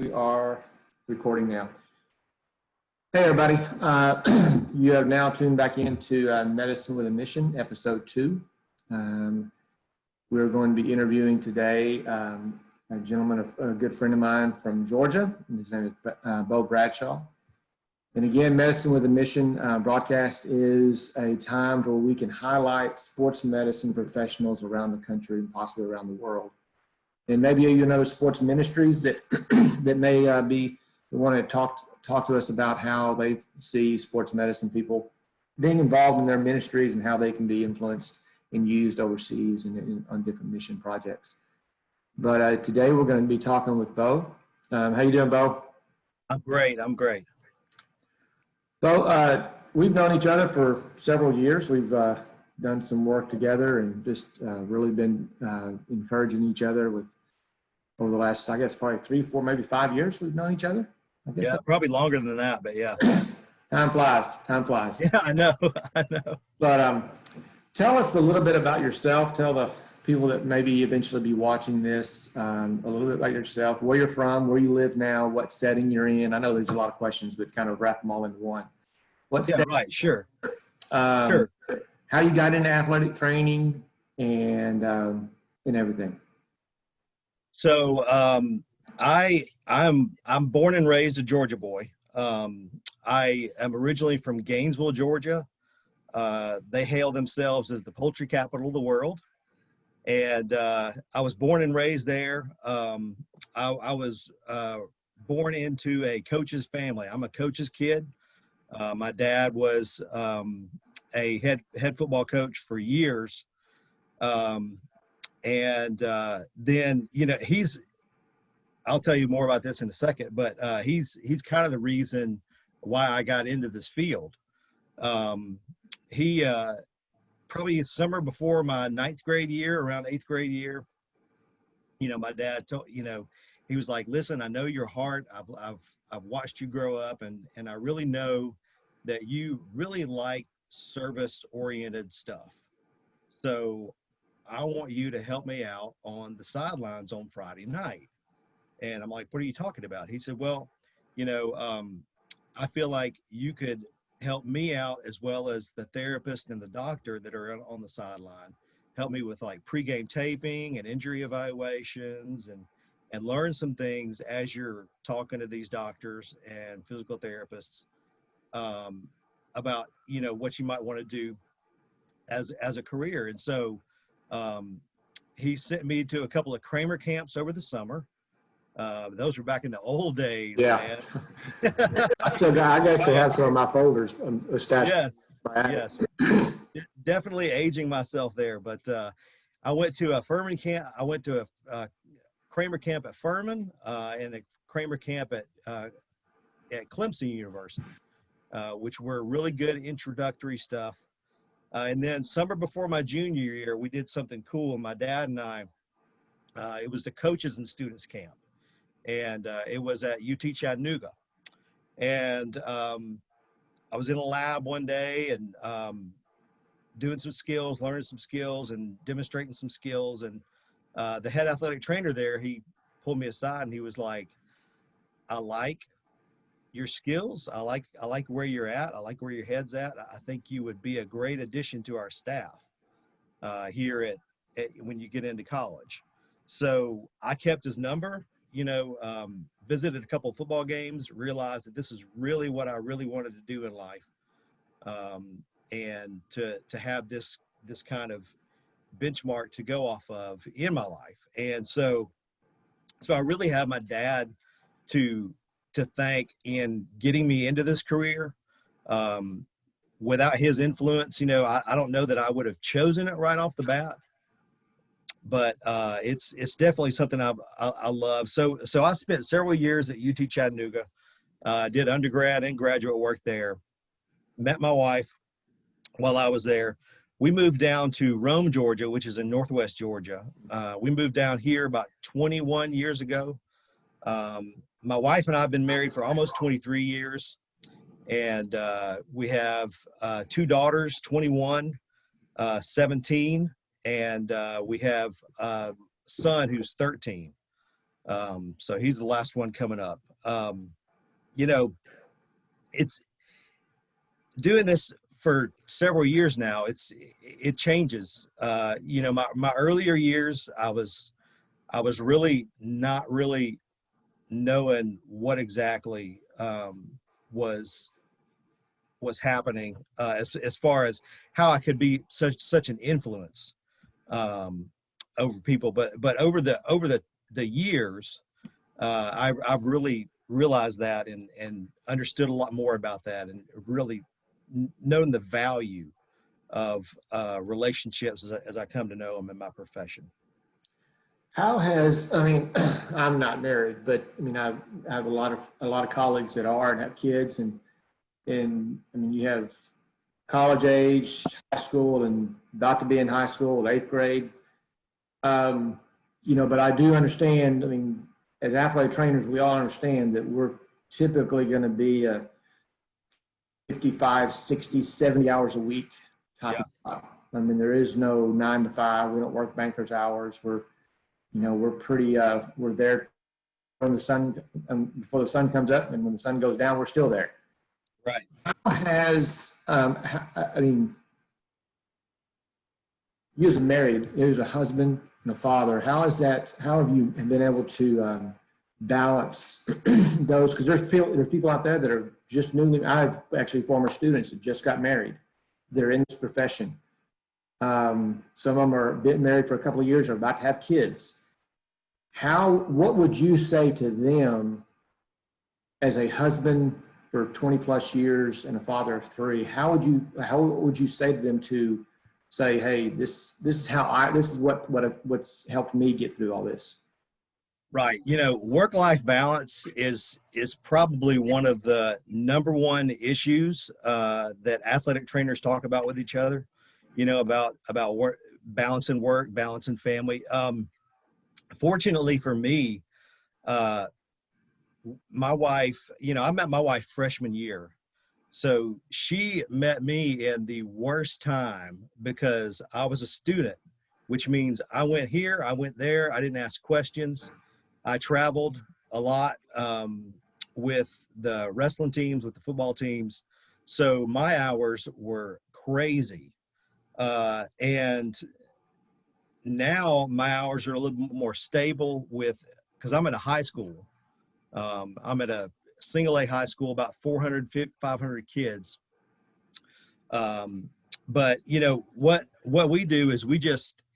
We are recording now. Hey, everybody. You have now tuned back into Medicine with a Mission, episode 2. We're going to be interviewing today a gentleman, a good friend of mine from Georgia. His name is Bo Bradshaw. And again, Medicine with a Mission broadcast is a time where we can highlight sports medicine professionals around the country and possibly around the world. And maybe you know sports ministries that that may be want to talk to us about how they see sports medicine people being involved in their ministries and how they can be influenced and used overseas and on different mission projects. But today we're going to be talking with Bo. How you doing, Bo? I'm great. Bo, we've known each other for several years. We've done some work together and just really been encouraging each other with over the last, I guess, probably 3, 4, maybe 5 years we've known each other. I guess Yeah, probably longer than that, but yeah. Time flies. Yeah, I know. But tell us a little bit about yourself. Tell the people that maybe eventually be watching this a little bit about yourself, where you're from, where you live now, what setting you're in. I know there's a lot of questions, but kind of wrap them all into one. Right, sure. Sure. How you got into athletic training and everything. So I'm born and raised a Georgia boy. I am originally from Gainesville, Georgia. They hail themselves as the poultry capital of the world. And I was born and raised there. I was born into a coach's family. I'm a coach's kid. My dad was a head football coach for years. And then, you know, I'll tell you more about this in a second, but he's kind of the reason why I got into this field. He probably summer before my 9th grade year, around 8th grade year, you know, my dad told, you know, he was like, listen, I know your heart. I've watched you grow up and I really know that you really like service oriented stuff. So I want you to help me out on the sidelines on Friday night. And I'm like, what are you talking about? He said, well, you know, I feel like you could help me out as well as the therapist and the doctor that are on the sideline. Help me with like pregame taping and injury evaluations and learn some things as you're talking to these doctors and physical therapists about, you know, what you might want to do as a career. And so he sent me to a couple of Kramer camps over the summer. Those were back in the old days. Yeah. I actually have some of my folders stashed. Yes. Definitely aging myself there. But I went to a Furman camp. I went to a Kramer camp at Furman and a Kramer camp at Clemson University, which were really good introductory stuff. And then summer before my junior year, we did something cool. My dad and I, it was the coaches and students camp. And it was at UT Chattanooga. And I was in a lab one day and doing some skills, learning some skills and demonstrating some skills. And the head athletic trainer there, he pulled me aside and he was like, I like your skills. I like where you're at. I like where your head's at. I think you would be a great addition to our staff here at when you get into college. So I kept his number, you know, visited a couple of football games, realized that this is really what I really wanted to do in life. And to have this kind of benchmark to go off of in my life. And so I really have my dad to thank in getting me into this career. Without his influence, you know, I don't know that I would have chosen it right off the bat, but it's definitely something I love. So I spent several years at UT Chattanooga, did undergrad and graduate work there, met my wife while I was there. We moved down to Rome, Georgia, which is in Northwest Georgia. We moved down here about 21 years ago. My wife and I have been married for almost 23 years, and we have 2 daughters, 21, 17, and we have a son who's 13. So he's the last one coming up. You know, it's doing this for several years now. It changes. My earlier years, I was really not really knowing what exactly was happening as far as how I could be such an influence over people. But over the years, I've really realized that and understood a lot more about that, and really known the value of relationships as I come to know them in my profession. How has, I mean, I'm not married, but I mean, I have a lot of colleagues that are and have kids, and I mean, you have college age, high school, and about to be in high school, eighth grade. But I do understand, I mean, as athletic trainers, we all understand that we're typically going to be a 55, 60, 70 hours a week type of job. I mean, there is no 9 to 5. We don't work banker's hours. We're pretty, we're there when the sun, before the sun comes up, and when the sun goes down, we're still there. Right. How has, I mean, you as a husband and a father, how have you been able to balance those? Because there's people out there that are just newly, I have actually former students that just got married. They're in this profession. Some of them are been married for a couple of years, or about to have kids. What would you say to them as a husband for 20 plus years and a father of 3? How would you say to them to say, hey, this is what's helped me get through all this? Right. Work-life balance is probably one of the number one issues that athletic trainers talk about with each other, about work, balancing work, balancing family. Fortunately for me, my wife, I met my wife freshman year. So she met me in the worst time because I was a student, which means I went here, I went there, I didn't ask questions. I traveled a lot with the wrestling teams, with the football teams. So my hours were crazy. And now my hours are a little more stable because I'm at a high school. I'm at a single A high school, about 400, 500 kids. But what we do is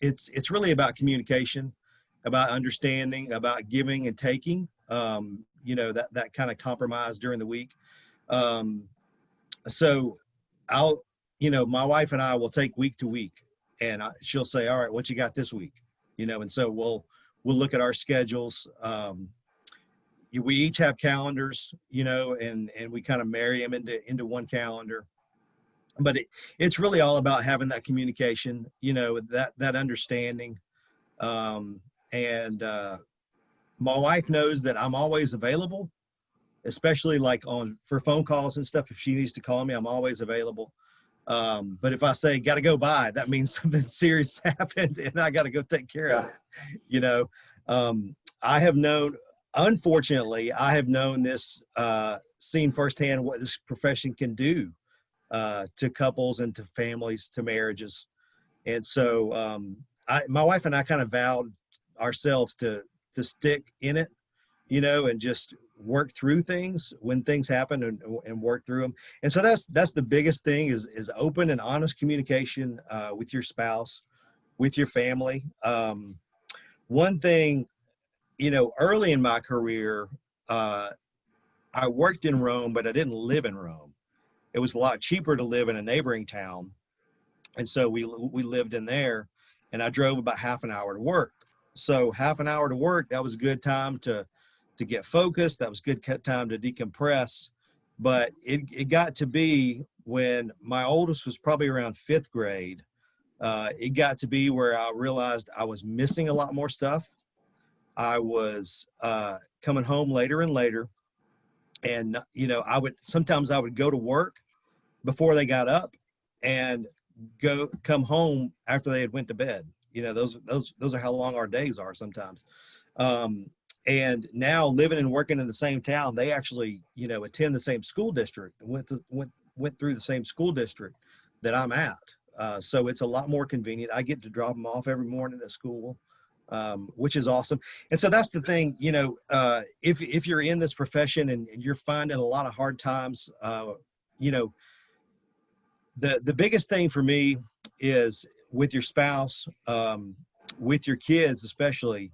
it's really about communication, about understanding, about giving and taking, that kind of compromise during the week. So my wife and I will take week to week, and she'll say, all right, what you got this week? And so we'll look at our schedules. We each have calendars, and we kind of marry them into one calendar. But it's really all about having that communication, that understanding. And my wife knows that I'm always available, especially like for phone calls and stuff. If she needs to call me, I'm always available. But if I say, got to go by, that means something serious happened and I got to go take care of it. Unfortunately, I have known this, seen firsthand what this profession can do to couples and to families, to marriages. And so my wife and I kind of vowed ourselves to stick in it, and just work through things when things happen and work through them. And so that's the biggest thing is open and honest communication with your spouse, with your family. One thing, early in my career, I worked in Rome, but I didn't live in Rome. It was a lot cheaper to live in a neighboring town. And so we lived in there, and I drove about half an hour to work. So half an hour to work, that was a good time to get focused. That was good time to decompress. But it got to be when my oldest was probably around 5th grade, it got to be where I realized I was missing a lot more stuff. I was coming home later and later. And, I would go to work before they got up and come home after they had went to bed. Those are how long our days are sometimes. And now living and working in the same town, they actually, you know, attend the same school district, went through the same school district that I'm at. So it's a lot more convenient. I get to drop them off every morning at school, which is awesome. And so that's the thing, you know, if you're in this profession and you're finding a lot of hard times, you know, the biggest thing for me is with your spouse, with your kids, especially.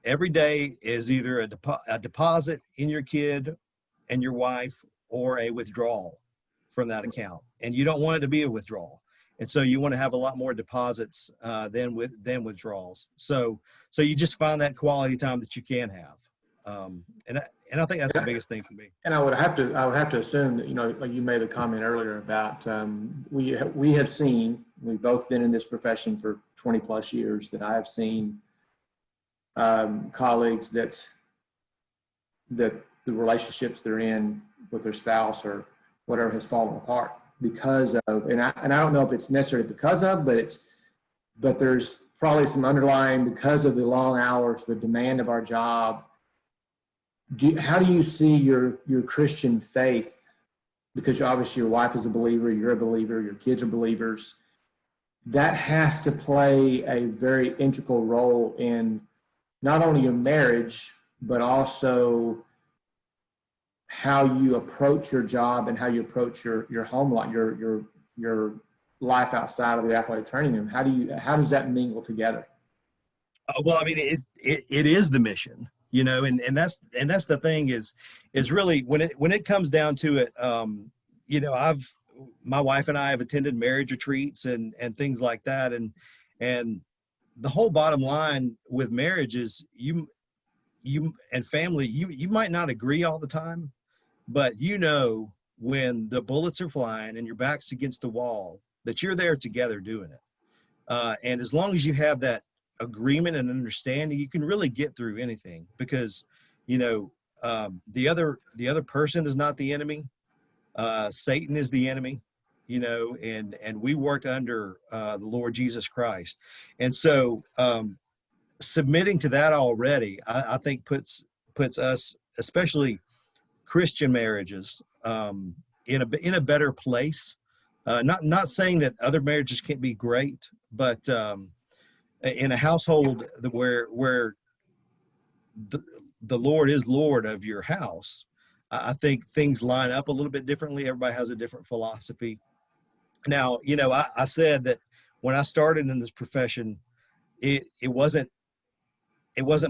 Every day is either a deposit in your kid and your wife or a withdrawal from that account. And you don't want it to be a withdrawal. And so you want to have a lot more deposits than withdrawals. So you just find that quality time that you can have. And I think that's the biggest thing for me. And I would have to assume that, you know, like you made the comment earlier about, we have seen, we've both been in this profession for 20 plus years, that I have seen colleagues that the relationships they're in with their spouse or whatever has fallen apart because of, and I don't know if it's necessarily because of, but there's probably some underlying, because of the long hours, the demand of our job. How do you see your Christian faith? Because obviously your wife is a believer, you're a believer, your kids are believers. That has to play a very integral role in not only your marriage, but also how you approach your job and how you approach your home life, your life outside of the athletic training room. How does that mingle together? Well, I mean, it is the mission, you know, and that's the thing is really when it comes down to it, you know, my wife and I have attended marriage retreats and things like that. And the whole bottom line with marriage is you and family, you might not agree all the time, but you know, when the bullets are flying and your back's against the wall, that you're there together doing it. And as long as you have that agreement and understanding, you can really get through anything, because, you know, the other person is not the enemy. Satan is the enemy, you know, and we work under the Lord Jesus Christ. And so submitting to that already, I think puts us, especially Christian marriages, in a better place. Not saying that other marriages can't be great, but in a household where the Lord is Lord of your house, I think things line up a little bit differently. Everybody has a different philosophy. Now, you know, I said that when I started in this profession, it wasn't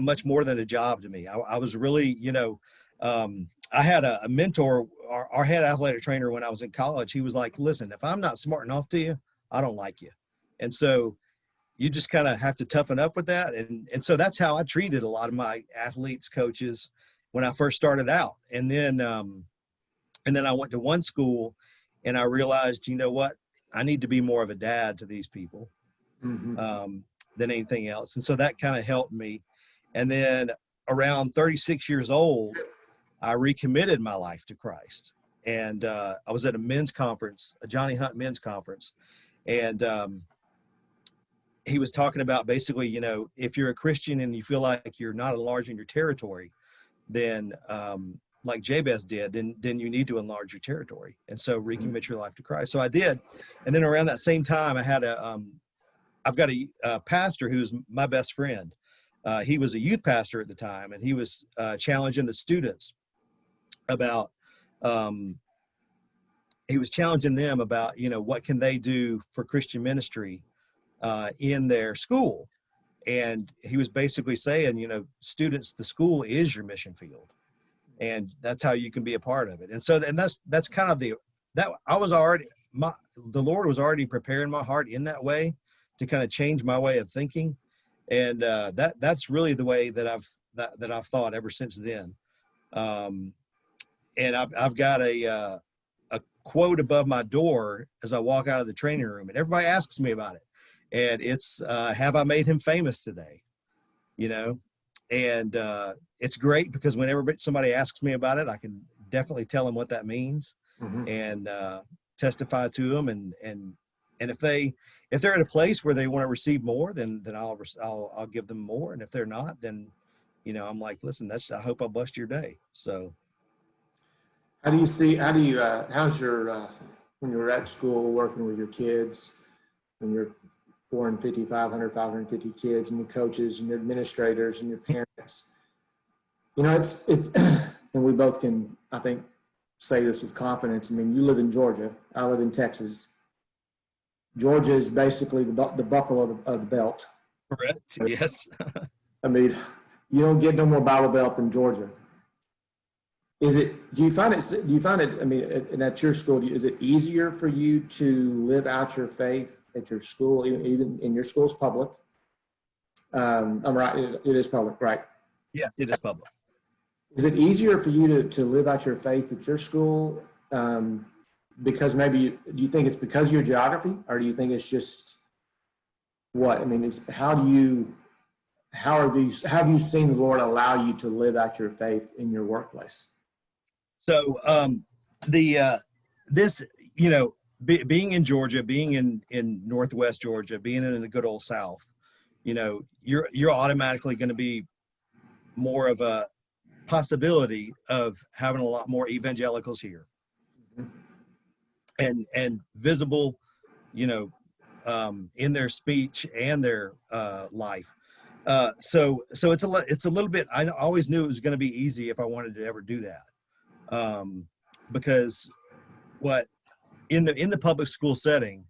much more than a job to me. I was really, you know, I had a mentor, our head athletic trainer when I was in college. He was like, listen, if I'm not smart enough to you, I don't like you. And so you just kind of have to toughen up with that. And so that's how I treated a lot of my athletes, coaches, when I first started out. And then I went to one school and I realized, you know what, I need to be more of a dad to these people than anything else. And so that kind of helped me. And then around 36 years old, I recommitted my life to Christ. And I was at a men's conference, a Johnny Hunt men's conference. And he was talking about basically, you know, if you're a Christian and you feel like you're not enlarging your territory, then like Jabez did, then you need to enlarge your territory. And so recommit your life to Christ. So I did. And then around that same time, I had I've got a pastor who's my best friend. He was a youth pastor at the time, and he was challenging the students about, he was challenging them about, you know, what can they do for Christian ministry in their school. And he was basically saying, you know, students, the school is your mission field, and that's how you can be a part of it. And so, and that's kind of the Lord was already preparing my heart in that way to kind of change my way of thinking. And that's really the way that I've thought ever since then. And I've got a quote above my door as I walk out of the training room, and everybody asks me about it. And it's, have I made him famous today? You know, and it's great because whenever somebody asks me about it, I can definitely tell them what that means and testify to them. And if they're at a place where they want to receive more, then I'll give them more. And if they're not, then, I'm like, listen, I hope I blessed your day. So. How's your, when you're at school working with your kids, when you're 450, 500, 550 kids and your coaches and your administrators and your parents, it's, and we both can, I think, say this with confidence. I mean, you live in Georgia, I live in Texas. Georgia is basically the buckle of the belt. Correct. Yes. I mean, you don't get no more Bible Belt than Georgia. Do you find it, I mean, and at your school, is it easier for you to live out your faith at your school, even in your school's public? I'm right, it is public, right? Yes, it is public. Is it easier for you to live out your faith at your school? Because do you think it's because of your geography, or do you think it's just what? I mean, how have you seen the Lord allow you to live out your faith in your workplace? So being in Georgia, being in Northwest Georgia, being in the good old South, you're automatically going to be more of a possibility of having a lot more evangelicals here, and visible, in their speech and their life. So it's a little bit. I always knew it was going to be easy if I wanted to ever do that. Because in the public school setting,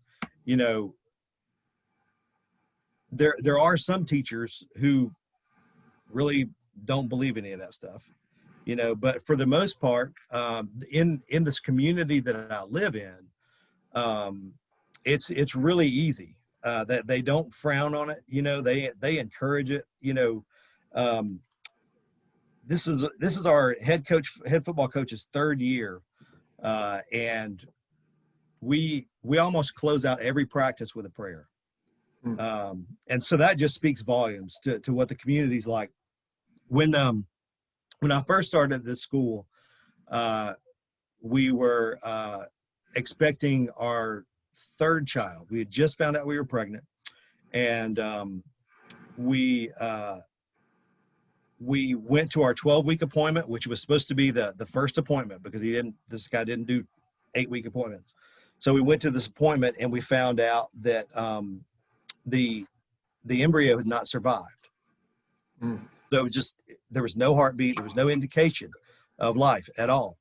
there are some teachers who really don't believe any of that stuff, but for the most part, in this community that I live in, it's really easy, that they don't frown on it. They encourage it. This is our head football coach's third year, and we almost close out every practice with a prayer, and so that just speaks volumes to what the community's like. When I first started at this school, we were expecting our third child. We had just found out we were pregnant, and we went to our 12-week appointment, which was supposed to be the first appointment, because this guy didn't do 8-week appointments. So we went to this appointment, and we found out that the embryo had not survived. So there was no heartbeat. There was no indication of life at all.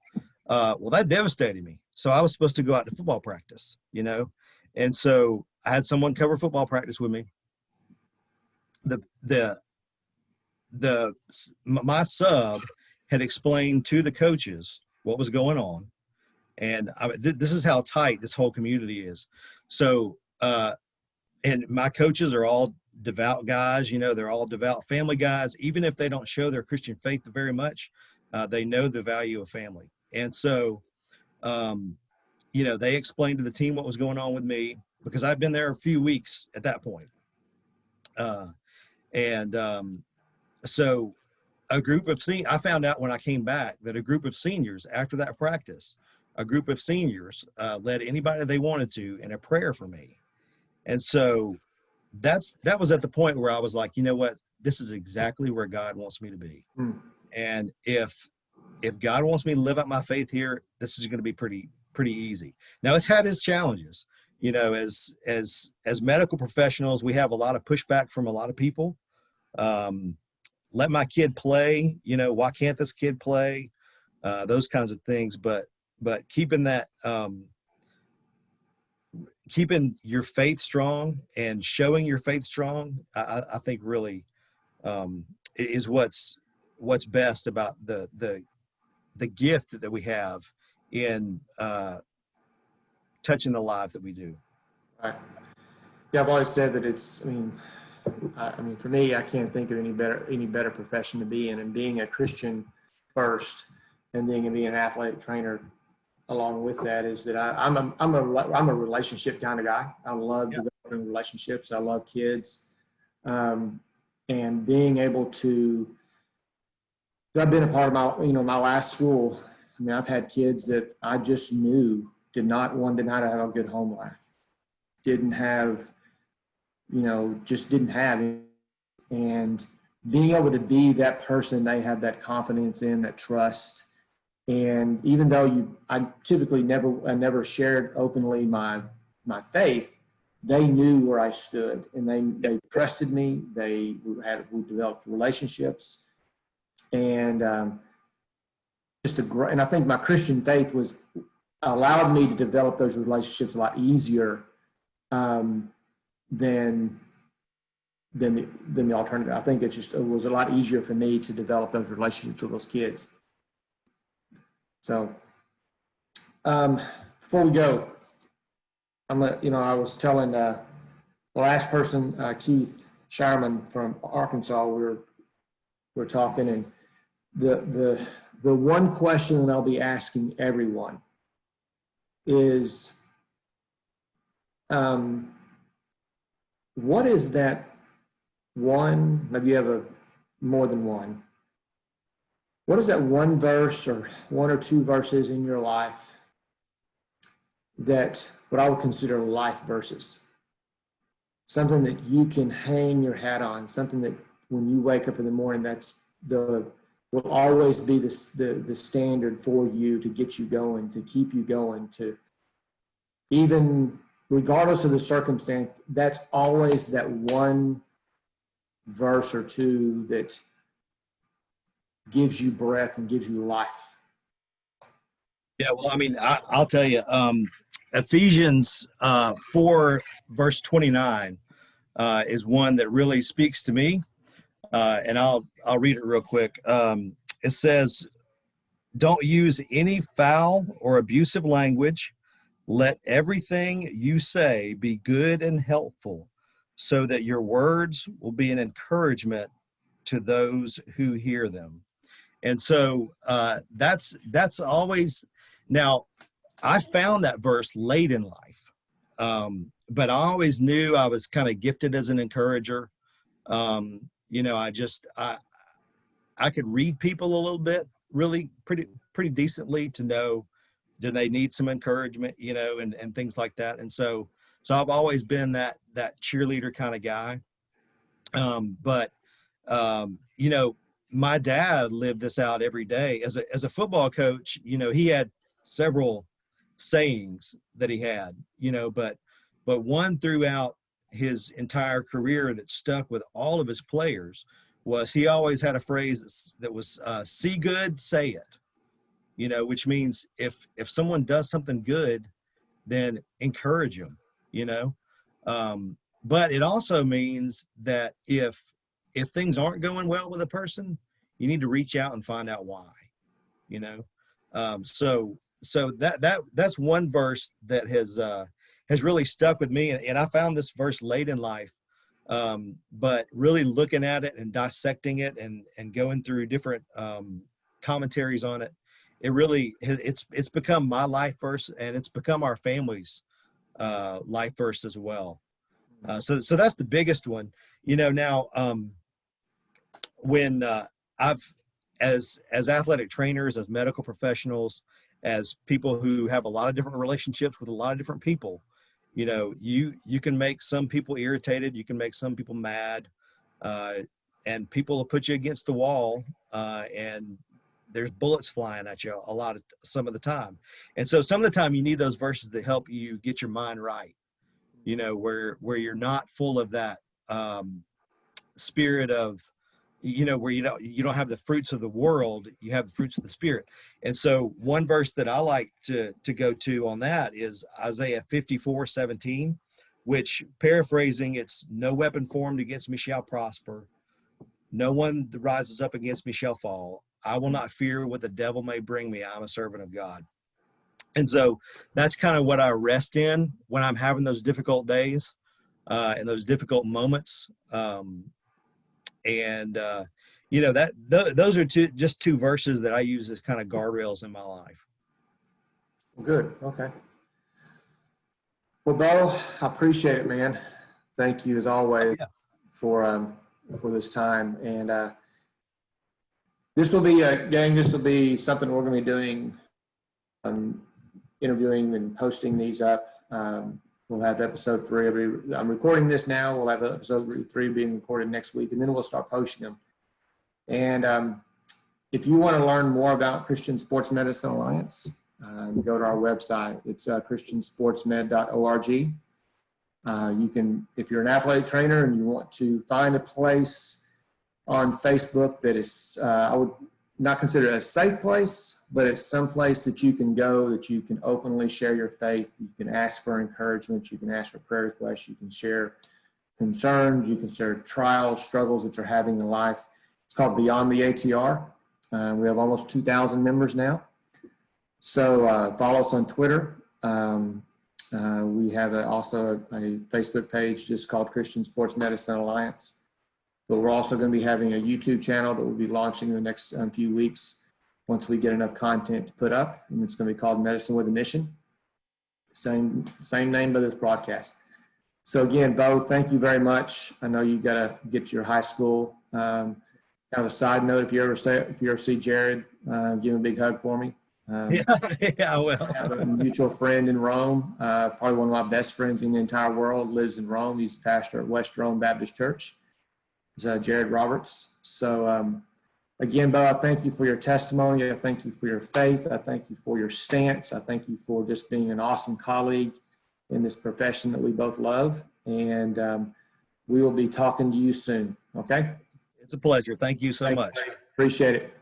Well, that devastated me. So I was supposed to go out to football practice, and so I had someone cover football practice with me. My sub had explained to the coaches what was going on, and this is how tight this whole community is. So, and my coaches are all devout guys. They're all devout family guys. Even if they don't show their Christian faith very much, they know the value of family. And so, they explained to the team what was going on with me, because I'd been there a few weeks at that point. So I found out when I came back that a group of seniors, after that practice, led anybody they wanted to in a prayer for me. And so that was at the point where I was like, you know what, this is exactly where God wants me to be. And if God wants me to live out my faith here, this is going to be pretty easy. Now, it's had its challenges. As medical professionals, we have a lot of pushback from a lot of people. Let my kid play, why can't this kid play? Those kinds of things. But keeping that, keeping your faith strong and showing your faith strong, I think really is what's best about the gift that we have in touching the lives that we do. Right. Yeah, I've always said that I mean, for me, I can't think of any better profession to be in, and being a Christian first, and then being an athletic trainer along with that, is that I'm a relationship kind of guy. I love developing relationships. I love kids, and being able to. I've been a part of my last school. I mean, I've had kids that I just knew did not have a good home life, didn't have, just didn't have it. And being able to be that person they have that confidence in, that trust. And even though I typically never shared openly my faith, they knew where I stood, and they trusted me. We developed relationships, and and I think my Christian faith allowed me to develop those relationships a lot easier than the alternative. I think it was a lot easier for me to develop those relationships with those kids. So before we go, I was telling the last person, Keith Shireman from Arkansas, we were talking, and the one question that I'll be asking everyone is, what is that one, maybe you have more than one, what is that one verse or one or two verses in your life that what I would consider life verses? Something that you can hang your hat on, something that when you wake up in the morning, will always be the standard for you to get you going, to keep you going, to even regardless of the circumstance, that's always that one verse or two that gives you breath and gives you life. Yeah, well, I mean, I'll tell you, Ephesians 4, verse 29 is one that really speaks to me, and I'll read it real quick. It says, "Don't use any foul or abusive language. Let everything you say be good and helpful, so that your words will be an encouragement to those who hear them." And so that's always, now I found that verse late in life, but I always knew I was kind of gifted as an encourager. I could read people a little bit, really pretty decently, to know, do they need some encouragement, and things like that. And so I've always been that cheerleader kind of guy. But my dad lived this out every day as a football coach. He had several sayings that he had, but one throughout his entire career that stuck with all of his players was, he always had a phrase that was, see good, say it, which means if someone does something good, then encourage them, but it also means that if things aren't going well with a person, you need to reach out and find out why, so that's one verse that has really stuck with me. And I found this verse late in life, but really looking at it and dissecting it and going through different commentaries on it, it's become my life verse, and it's become our family's life verse as well. So that's the biggest one. Now, when I've, as athletic trainers, as medical professionals, as people who have a lot of different relationships with a lot of different people, you can make some people irritated, you can make some people mad, and people will put you against the wall, and there's bullets flying at you some of the time. And so some of the time you need those verses that help you get your mind right, where you're not full of that spirit of, where you don't have the fruits of the world, you have the fruits of the Spirit. And so one verse that I like to go to on that is Isaiah 54:17, which, paraphrasing, it's, "No weapon formed against me shall prosper. No one that rises up against me shall fall. I will not fear what the devil may bring me. I'm a servant of God." And so that's kind of what I rest in when I'm having those difficult days, and those difficult moments. Those are just two verses that I use as kind of guardrails in my life. Good. Okay. Well, Bo, I appreciate it, man. Thank you as always for this time. And this will be something we're going to be doing, interviewing and posting these up. We'll have episode 3. I'm recording this now. We'll have episode 3 being recorded next week, and then we'll start posting them. And if you want to learn more about Christian Sports Medicine Alliance, go to our website. It's christiansportsmed.org. You can, if you're an athletic trainer and you want to find a place on Facebook that is, I would not consider it a safe place, but it's some place that you can go, that you can openly share your faith. You can ask for encouragement. You can ask for prayer requests. You can share concerns. You can share trials, struggles that you're having in life. It's called Beyond the ATR. We have almost 2,000 members now. So follow us on Twitter. We have also a Facebook page just called Christian Sports Medicine Alliance. But we're also going to be having a YouTube channel that we'll be launching in the next few weeks once we get enough content to put up. And it's going to be called Medicine with a Mission. Same name of this broadcast. So again, Bo, thank you very much. I know you got to get to your high school. Kind of a side note, if you ever see Jared, give him a big hug for me. Yeah, I will. I have a mutual friend in Rome, probably one of my best friends in the entire world, lives in Rome. He's a pastor at West Rome Baptist Church. It's Jared Roberts. So again, Bo, I thank you for your testimony. I thank you for your faith. I thank you for your stance. I thank you for just being an awesome colleague in this profession that we both love. And we will be talking to you soon. Okay? It's a pleasure. Thank you so much. Appreciate it.